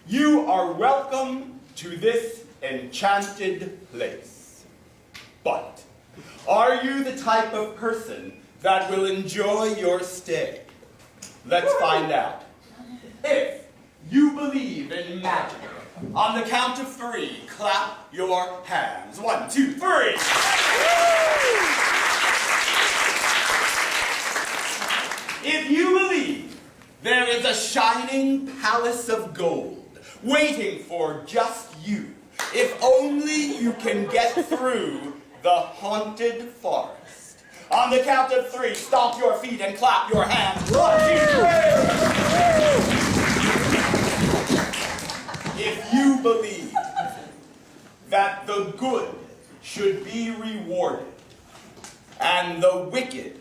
You are welcome to this enchanted place. But are you the type of person that will enjoy your stay? Let's find out. If you believe in magic, on the count of 3, clap your hands. 1, 2, 3. If you believe there is a shining palace of gold waiting for just you, if only you can get through the haunted forest. On the count of 3, stomp your feet and clap your hands. 1, 2, 3. If you believe that the good should be rewarded and the wicked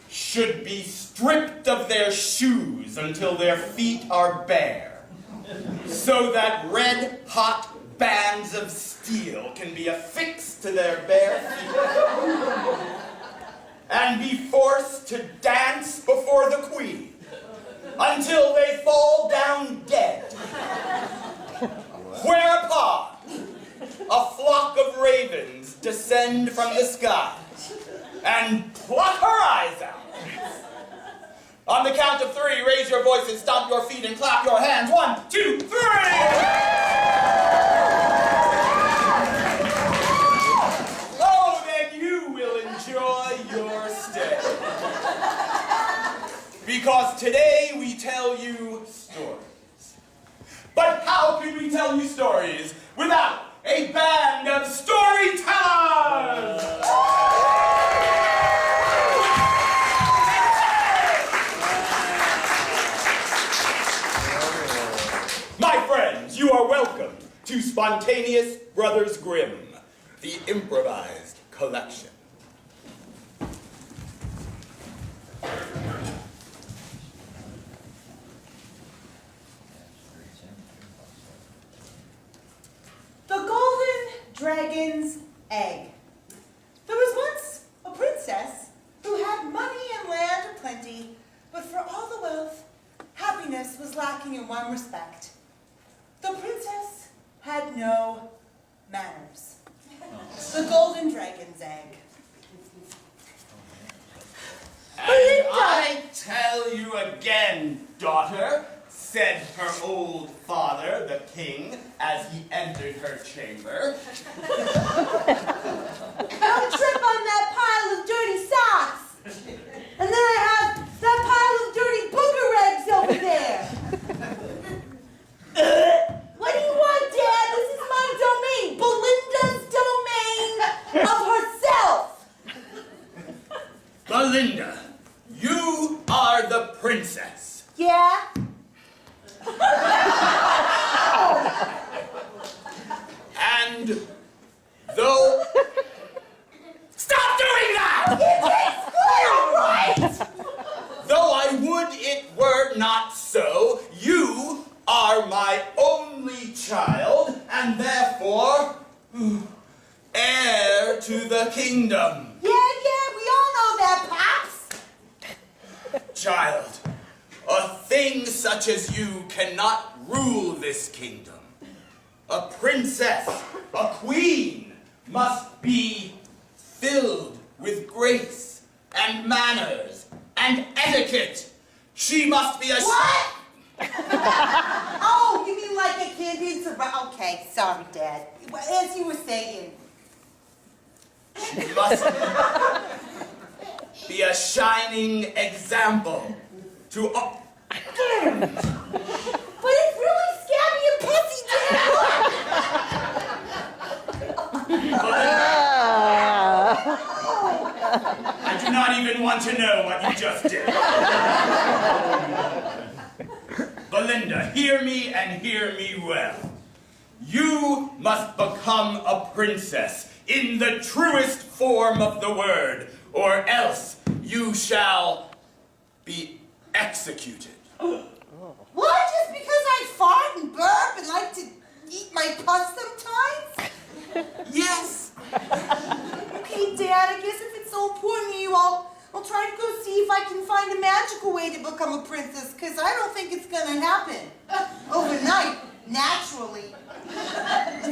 should be stripped of their shoes until their feet are bare, so that red-hot bands of steel can be affixed to their bare feet, and be forced to dance before the queen until they fall down dead, whereupon a flock of ravens descend from the sky and pluck her eyes out. On the count of 3, raise your voices, stomp your feet, and clap your hands. 1, 2, 3! Oh, then you will enjoy your stay. Because today we tell you stories. But how can we tell you stories without a band of storytellers? My friends, you are welcome to Spontaneous Brothers Grimm, the improvised collection. The Golden Dragon's Egg. There was once a princess who had money and land aplenty, but for all the wealth, happiness was lacking in one respect. The princess had no manners. The Golden Dragon's Egg. And I tell you again, daughter, said her old father, the king, as he entered her chamber. Don't trip on that pile of dirty socks. And then I have that pile of dirty booger eggs over there. What do you want, Dad? This is my domain. Belinda's domain of herself. Belinda, you are the princess. Yeah? And though... Stop doing that! It tastes good, right? Though I would it were not so, you are my only child, and therefore heir to the kingdom. Yeah, we all know that, Pops. Child, a thing such as you cannot rule this kingdom. A princess, a queen, must be filled with grace and manners and etiquette. She must be a... What? Oh, you mean like a kid needs a... Okay, sorry, Dad. As you were saying. She must be a shining example to... But it's really scabby and pussy, Dad. I do not even want to know what you just did. Belinda, hear me and hear me well. You must become a princess in the truest form of the word, or else you shall be executed. What? Just because I fart and burp and like to eat my pus sometimes? Yes. Okay, Dad, I guess if it's so important to you, I'll try to go see if I can find a magical way to become a princess, because I don't think it's going to happen overnight. naturally.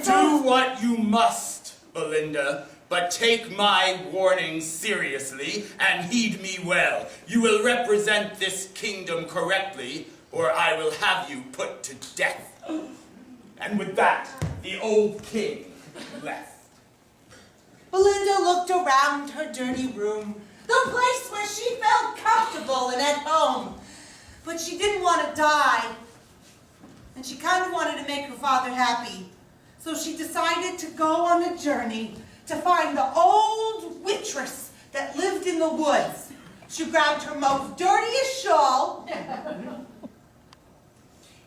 Do what you must, Belinda, but take my warning seriously and heed me well. You will represent this kingdom correctly, or I will have you put to death. And with that, the old king left. Belinda looked around her dirty room, the place where she felt comfortable and at home. But she didn't want to die. And she kind of wanted to make her father happy. So she decided to go on a journey to find the old waitress that lived in the woods. She grabbed her most dirtiest shawl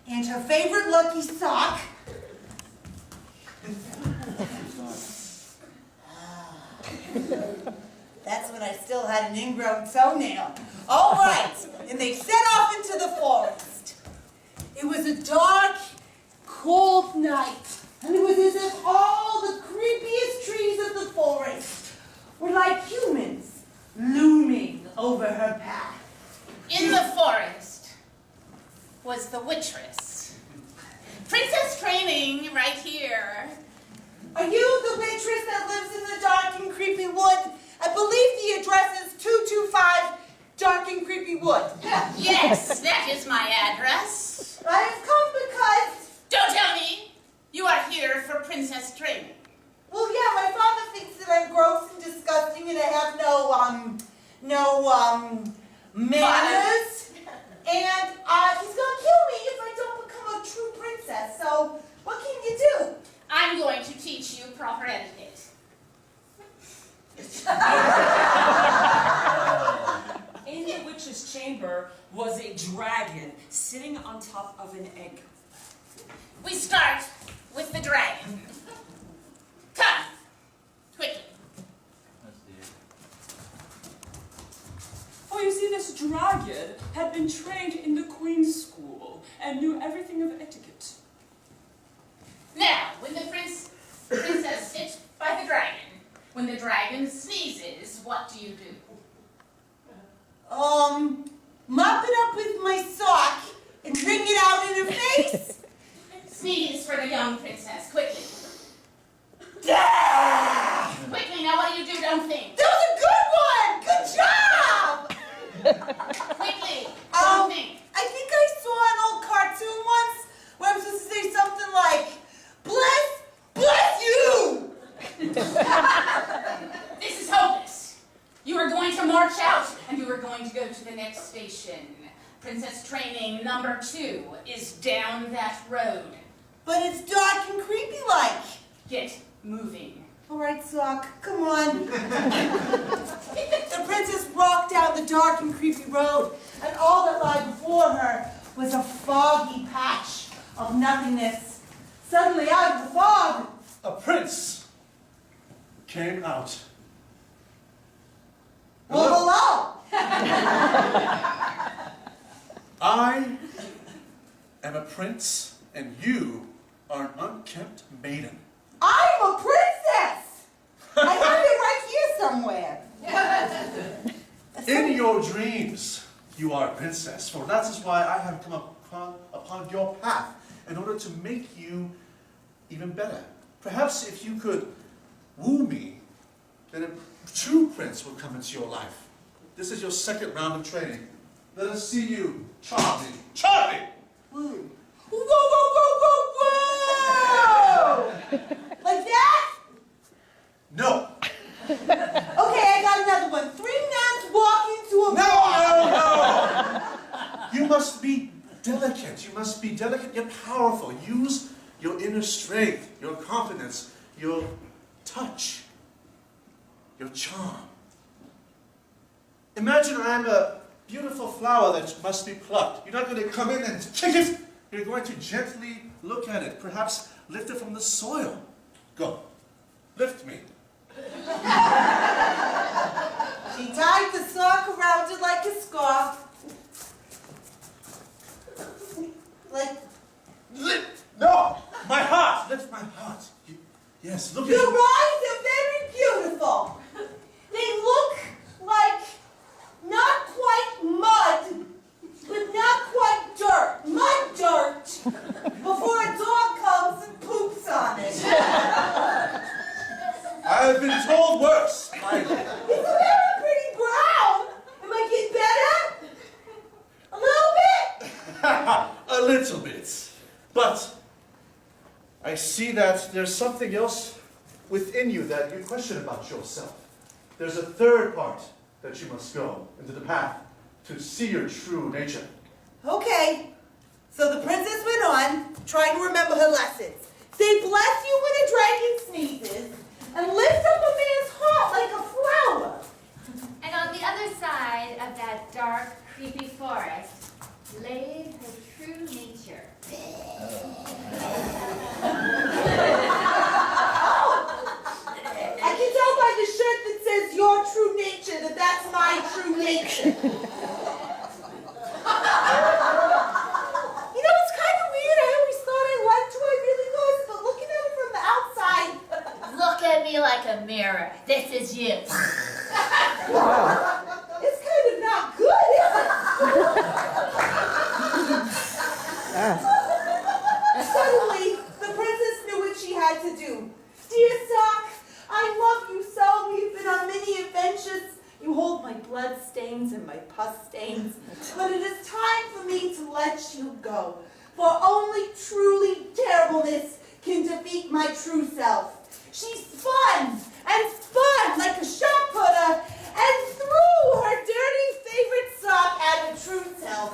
and her favorite lucky sock. That's when I still had an ingrown toenail. All right, and they set off into the forest. It was a dark, cold night, and it was as if all the creepiest trees of the forest were like humans looming over her path. In the forest was the waitress. Princess Training right here. Are you the waitress that lives in the dark and creepy wood? I believe the address is 225 Dark and Creepy Wood. Yes, that is my address. I have come because... Don't tell me you are here for Princess Training. Well, yeah, my father thinks that I'm gross and disgusting and I have no manners. And he's gonna kill me if I don't become a true princess. So, what can you do? I'm going to teach you proper etiquette. In the witch's chamber was a dragon sitting on top of an egg. We start with the dragon. Come, quickly. Oh, you see, this dragon had been trained in the Queen's school and knew everything of etiquette. Now, when the princess sits by the dragon, when the dragon sneezes, what do you do? Mop it up with my sock and wring it out in her face. Sneeze for the young princess, quickly. Ah! Quickly, now what do you do? Don't think. That was a good one! Good job! Quickly, don't think. I think I saw an old cartoon once where I'm supposed to say something like, bless you! This is hopeless. You are going to march out, and you are going to go to the next station. Princess Training number 2 is down that road. But it's dark and creepy-like. Get moving. All right, Sock, come on. The princess walked down the dark and creepy road, and all that lay before her was a foggy patch of nothingness. Suddenly, out of the fog, a prince came out. well, hello. I am a prince, and you are an unkempt maiden. I'm a princess. I have it right here somewhere. In your dreams, you are a princess, for that is why I have come upon your path, in order to make you even better. Perhaps if you could woo me, then a true prince will come into your life. This is your second round of training. Let us see you charm me. Charm me! Woo. Whoa, whoa, whoa, whoa, whoa! Like that? No! Okay, I got another one. 3 nuns walk into a No, no, no! You must be delicate. You must be delicate yet powerful. Use your inner strength, your confidence, your touch, your charm. Imagine I'm a beautiful flower that must be plucked. You're not going to come in and kick it. You're going to gently look at it, perhaps lift it from the soil. Go. Lift me. She tied the sock around it like a scarf. Like, No! My heart! Lift my heart. Yes, look at your you. eyes are very beautiful. They look like not quite mud, but not quite dirt. Mud dirt. Before a dog But I see that there's something else within you that you question about yourself. There's a third part that you must go into the path to see your true nature. Okay, so the princess went on, trying to remember her lessons. Say bless you when a dragon sneezes, and lift up a man's heart like a flower. And on the other side of that dark, creepy forest lay her true nature. I can tell by the shirt that says your true nature that that's my true nature. You know, it's kind of weird. I always thought I liked who I really was, but looking at it from the outside. Look at me like a mirror. This is you. It's kind of not good, is it? Suddenly, the princess knew what she had to do. Dear Sock, I love you so. We've been on many adventures. You hold my blood stains and my pus stains. But it is time for me to let you go. For only truly terribleness can defeat my true self. She spun and spun like a shot putter and threw her dirty favorite sock at her true self.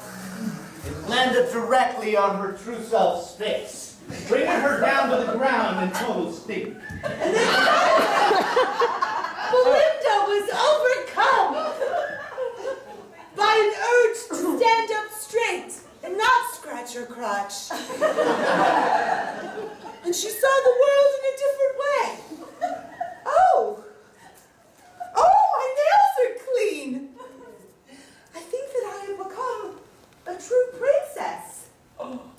It landed directly on her true self's face, bringing her down to the ground in total stink. And then Belinda was overcome by an urge to stand up straight and not scratch her crotch. And she saw the world in a different way. Oh, my nails are clean. I think that I have become a true princess.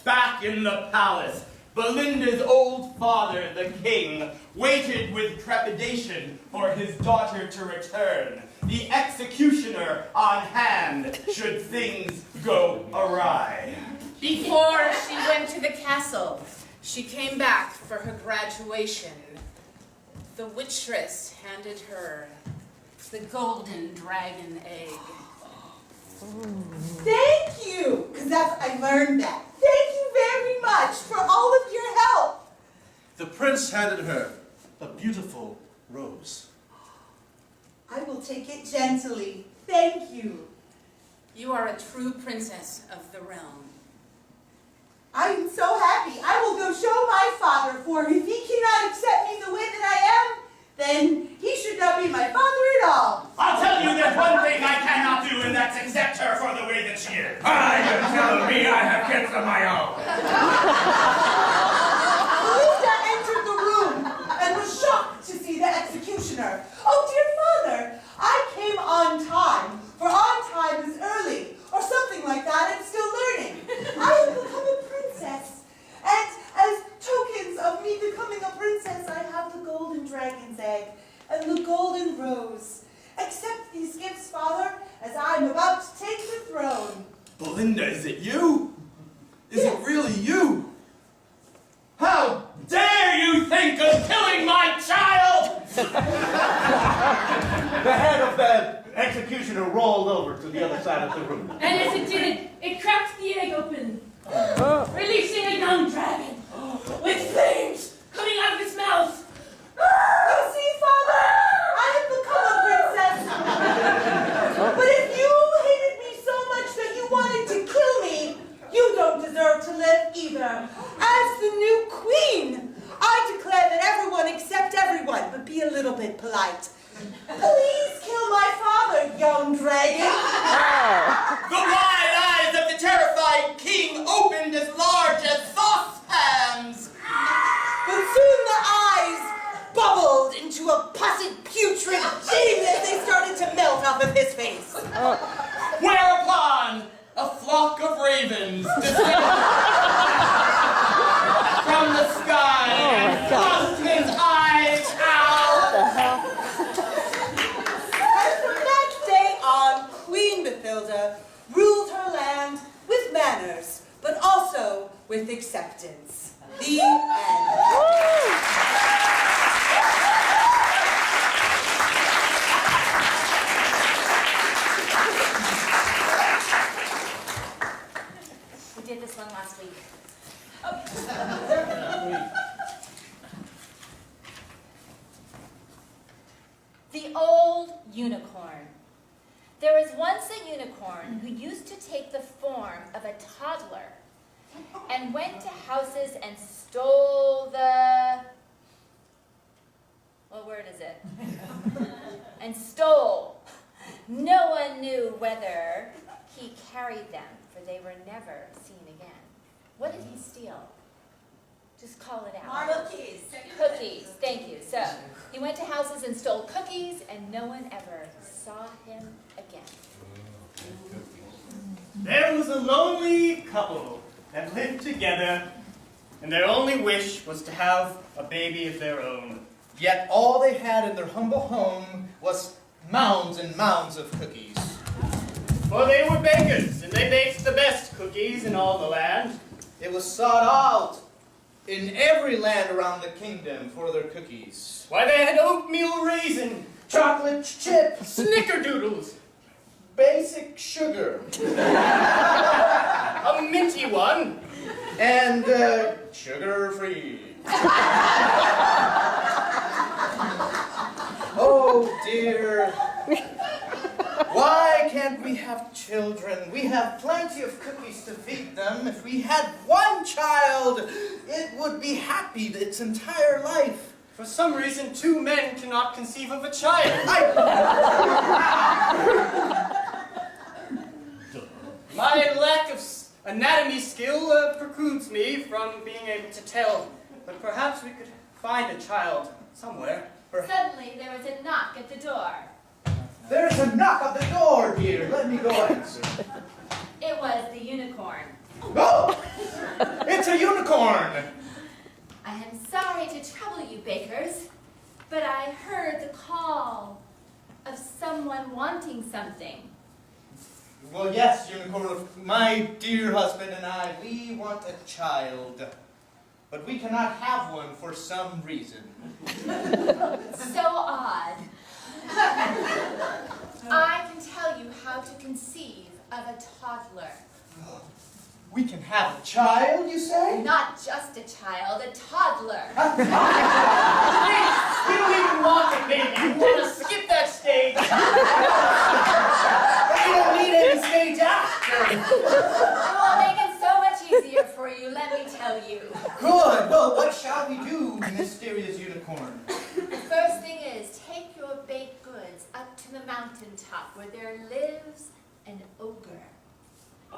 Back in the palace, Belinda's old father, the king, waited with trepidation for his daughter to return, the executioner on hand should things go awry. Before she went to the castle, she came back for her graduation. The witchess handed her the golden dragon egg. Thank you, because I learned that. Thank you very much for all of your help. The prince handed her a beautiful rose. I will take it gently. Thank you. You are a true princess of the realm. I am so happy. I will go show my father, for if he cannot accept me the way that I am, then he should not be my father at all. I'll tell you there's one thing I cannot do, and that's accept her for the way that she is. You're telling me I have kids of my own. Belinda entered the room and was shocked to see the executioner. Oh, dear father, I came on time, for on time is early, or something like that. I'm still learning. I have become a princess, and as tokens of me becoming a princess, I have the golden dragon's egg and the golden rose. Accept these gifts, father, as I'm about to take the throne. Belinda, is it you? Is it really you? How dare you think of killing my child? The head of the executioner rolled over to the other side of the room. And as it did, it cracked the egg open, releasing a young dragon with flames coming out of its mouth. You see, father, I have become a princess. But if you hated me so much that you wanted to kill me, you don't deserve to live either. As the new queen, I declare that everyone accept everyone, but be a little bit polite. Please kill my father, young dragon. The wide eyes of the terrified king opened as large as saucepans. But soon the eyes bubbled into a putrid, putrid gene as they started to melt off of his face. Whereupon a flock of ravens descended from the sky and thrust his eyes out. And from that day on, Queen Mathilda ruled her land with manners, but also with acceptance. The end. We did this one last week. The old unicorn. There was once a unicorn who used to take the form of a toddler and went to houses and stole the... What word is it? And stole. No one knew whether he carried them, for they were never seen again. What did he steal? Just call it out. Cookies. Cookies, thank you. So, he went to houses and stole cookies, and no one ever saw him again. There was a lonely couple that lived together, and their only wish was to have a baby of their own. Yet all they had in their humble home was mounds and mounds of cookies. For they were bakers, and they baked the best cookies in all the land. It was sought out in every land around the kingdom for their cookies. Why, they had oatmeal raisin, Chocolate chip, snickerdoodles, basic sugar, a minty one, and sugar-free. Oh dear. Why can't we have children? We have plenty of cookies to feed them. If we had one child, it would be happy its entire life. For some reason, two men cannot conceive of a child. My lack of anatomy skill precludes me from being able to tell, but perhaps we could find a child somewhere. Suddenly, there was a knock at the door. There's a knock at the door, dear. Let me go answer. It was the unicorn. Oh! It's a unicorn! I am sorry to trouble you, bakers, but I heard the call of someone wanting something. Well, yes, unicorn. My dear husband and I, we want a child. But we cannot have one for some reason. So odd. I can tell you how to conceive of a toddler. We can have a child, you say? Not just a child, a toddler. We don't even want it, baby. You want to skip that stage. We don't need any stage after. It will make it so much easier for you, let me tell you. Good. Well, what shall we do, mysterious unicorn? The first thing is, take your baked goods up to the mountaintop where there lives an ogre.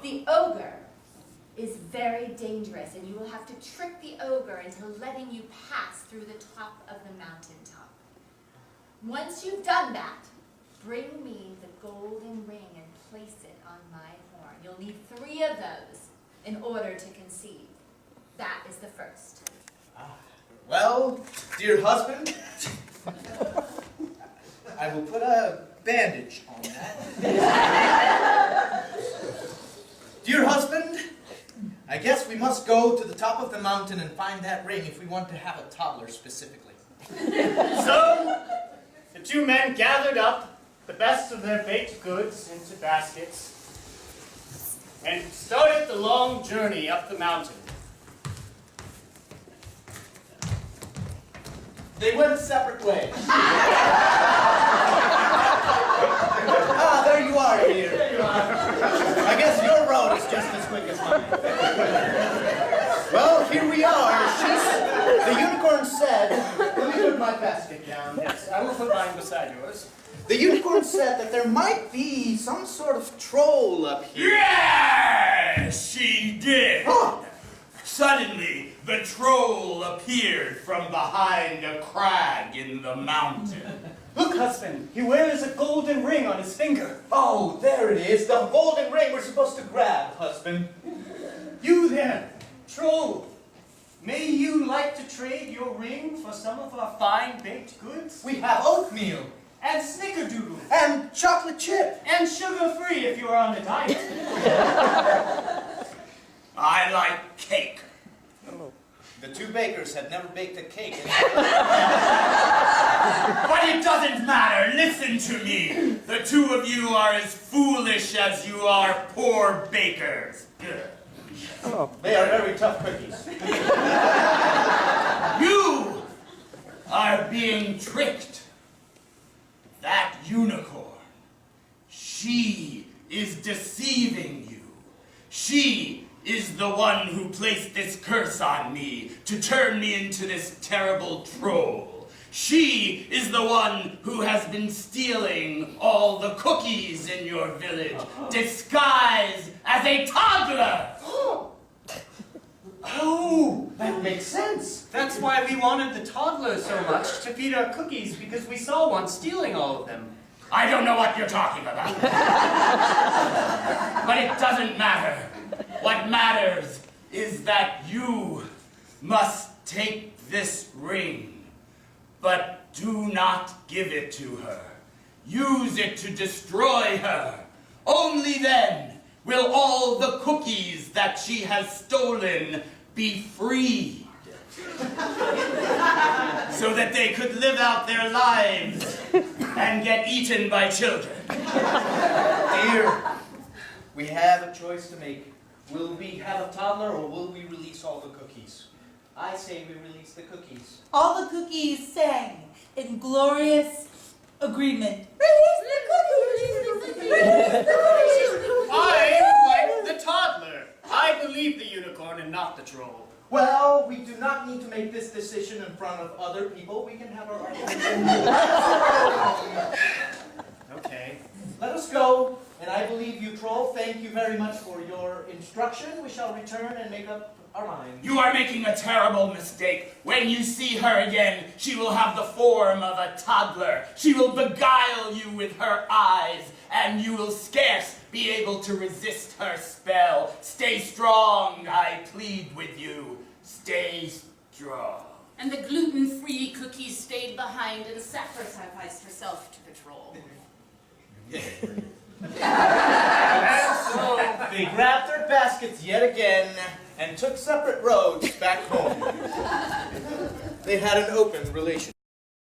The ogre is very dangerous, and you will have to trick the ogre into letting you pass through the top of the mountaintop. Once you've done that, bring me the golden ring and place it on my horn. You'll need 3 of those in order to conceive. That is the first. Well, dear husband, I will put a bandage on that. Dear husband, I guess we must go to the top of the mountain and find that ring if we want to have a toddler specifically. So, the two men gathered up the best of their baked goods into baskets and started the long journey up the mountain. They went separate ways. Ah, there you are, dear. There you are. I guess your road is just as quick as mine. Well, here we are. The unicorn said, let me put my basket down. Yes, I will put mine beside yours. The unicorn said that there might be some sort of troll up here. Yes, she did. Oh, Suddenly, the troll appeared from behind a crag in the mountain. Look, husband, he wears a golden ring on his finger. oh, there it is. The golden ring we're supposed to grab, husband. You there, troll, may you like to trade your ring for some of our fine baked goods? We have oatmeal And snickerdoodle. and chocolate chip. And sugar-free if you're on a diet. I like cake. The two bakers had never baked a cake. But it doesn't matter. Listen to me. The two of you are as foolish as you are poor bakers. Good. They are very tough cookies. You are being tricked. That unicorn, she is deceiving you. She is the one who placed this curse on me to turn me into this terrible troll. She is the one who has been stealing all the cookies in your village, disguised as a toddler. Oh, that makes sense. That's why we wanted the toddler so much to feed our cookies, because we saw one stealing all of them. I don't know what you're talking about. But it doesn't matter. What matters is that you must take this ring. But do not give it to her. Use it to destroy her. Only then will all the cookies that she has stolen be freed. So that they could live out their lives and get eaten by children. Dear, we have a choice to make. Will we have a toddler or will we release all the cookies? I say we release the cookies. All the cookies sang in glorious agreement. Release the cookies! Release the cookies! I like the toddler. I believe the unicorn and not the troll. Well, we do not need to make this decision in front of other people. We can have our argument. Okay. Let us go, and I believe you, troll. Thank you very much for your instruction. We shall return and make up our minds. You are making a terrible mistake. When you see her again, she will have the form of a toddler. She will beguile you with her eyes, and you will scarce be able to resist her spell. Stay strong, I plead with you. Stay strong. And the gluten-free cookies stayed behind and sacrificed herself to the troll. And so they grabbed their baskets yet again and took separate roads back home. They had an open relationship.